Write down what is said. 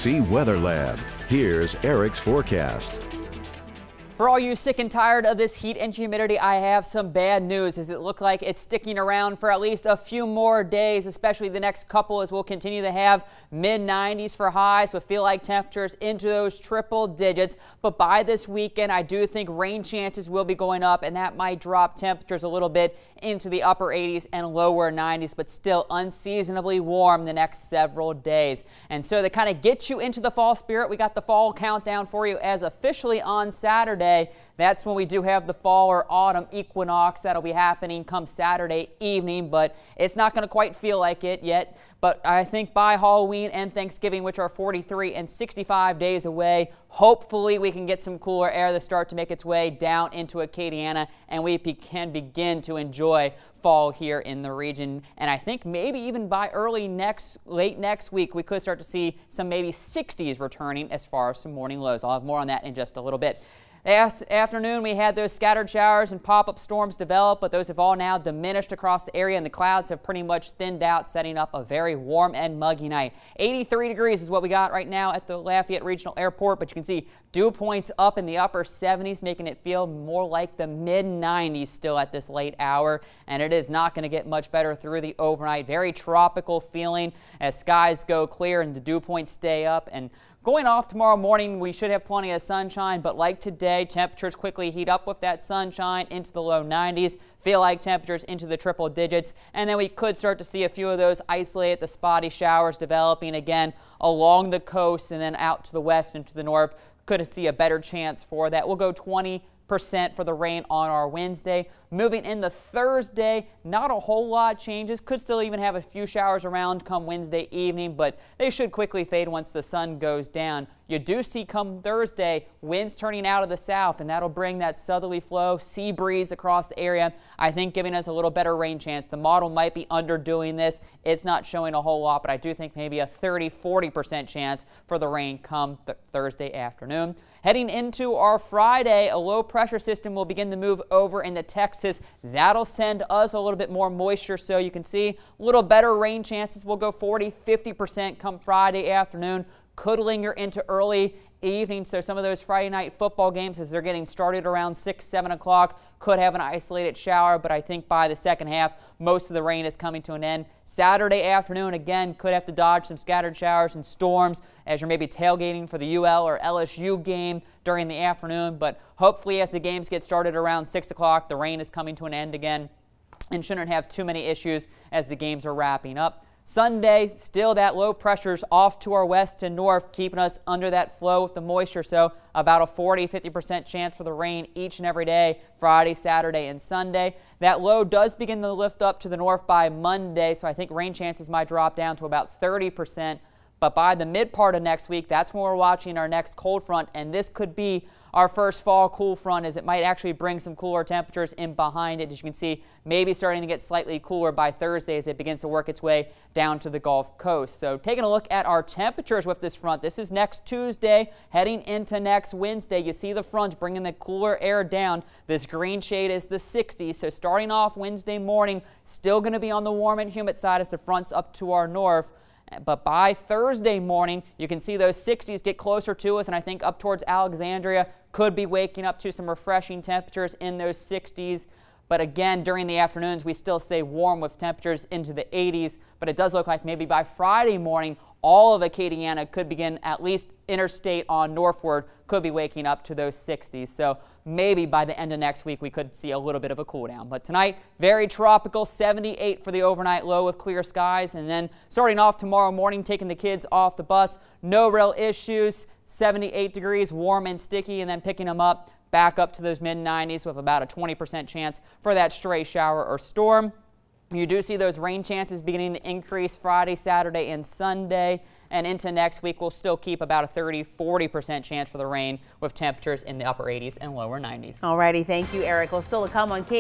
Weather Lab. Here's Eric's forecast. For all you sick and tired of this heat and humidity, I have some bad news as it looks like it's sticking around for at least a few more days, especially the next couple, as we'll continue to have mid-90s for highs with feel-like temperatures into those triple digits. But by this weekend, I do think rain chances will be going up, and that might drop temperatures a little bit into the upper 80s and lower 90s, but still unseasonably warm the next several days. And so to kind of get you into the fall spirit, we got the fall countdown for you as officially on Saturday. That's when we do have the fall or autumn equinox. That'll be happening come Saturday evening, but it's not going to quite feel like it yet. But I think by Halloween and Thanksgiving, which are 43 and 65 days away, hopefully we can get some cooler air to start to make its way down into Acadiana, and we can begin to enjoy fall here in the region. And I think maybe even by late next week, we could start to see some maybe 60s returning as far as some morning lows. I'll have more on that in just a little bit. Last afternoon, we had those scattered showers and pop-up storms develop, but those have all now diminished across the area, and the clouds have pretty much thinned out, setting up a very warm and muggy night. 83 degrees is what we got right now at the Lafayette Regional Airport, but you can see dew points up in the upper 70s, making it feel more like the mid-90s still at this late hour, and it is not going to get much better through the overnight. Very tropical feeling as skies go clear and the dew points stay up. And going off tomorrow morning, we should have plenty of sunshine, but like today, temperatures quickly heat up with that sunshine into the low 90s, feel like temperatures into the triple digits, and then we could start to see a few of those isolated, the spotty showers developing again along the coast and then out to the west and to the north. Could see a better chance for that. We'll go 20% for the rain on our Wednesday. Moving into Thursday, not a whole lot changes. Could still even have a few showers around come Wednesday evening, but they should quickly fade once the sun goes down. You do see come Thursday, winds turning out of the south, and that'll bring that southerly flow, sea breeze across the area, I think giving us a little better rain chance. The model might be underdoing this. It's not showing a whole lot, but I do think maybe a 30-40% chance for the rain come Thursday afternoon. Heading into our Friday, a low pressure system will begin to move over into Texas. That'll send us a little bit more moisture, so you can see a little better rain chances. We'll go 40-50% come Friday afternoon. Could linger into early evening, so some of those Friday night football games as they're getting started around 6-7 o'clock could have an isolated shower, but I think by the second half most of the rain is coming to an end. Saturday afternoon again could have to dodge some scattered showers and storms as you're maybe tailgating for the UL or LSU game during the afternoon, but hopefully as the games get started around 6 o'clock the rain is coming to an end again and shouldn't have too many issues as the games are wrapping up. Sunday, still that low pressure's off to our west and north, keeping us under that flow with the moisture, so about a 40-50% chance for the rain each and every day, Friday, Saturday, and Sunday. That low does begin to lift up to the north by Monday, so I think rain chances might drop down to about 30%. But by the mid part of next week, that's when we're watching our next cold front, and this could be our first fall cool front, as it might actually bring some cooler temperatures in behind it. As you can see, maybe starting to get slightly cooler by Thursday as it begins to work its way down to the Gulf Coast. So taking a look at our temperatures with this front, this is next Tuesday heading into next Wednesday. You see the front bringing the cooler air down. This green shade is the 60s, so starting off Wednesday morning, still going to be on the warm and humid side as the front's up to our north. But by Thursday morning, you can see those 60s get closer to us, and I think up towards Alexandria could be waking up to some refreshing temperatures in those 60s. But again, during the afternoons, we still stay warm with temperatures into the 80s. But it does look like maybe by Friday morning, all of Acadiana could begin, at least interstate on northward, could be waking up to those 60s. So maybe by the end of next week, we could see a little bit of a cool down. But tonight, very tropical, 78 for the overnight low with clear skies. And then starting off tomorrow morning, taking the kids off the bus, no real issues, 78 degrees, warm and sticky, and then picking them up back up to those mid-90s with about a 20% chance for that stray shower or storm. You do see those rain chances beginning to increase Friday, Saturday, and Sunday. And into next week, we'll still keep about a 30-40% chance for the rain with temperatures in the upper 80s and lower 90s. Alrighty, thank you, Eric. Well, still to come on KT.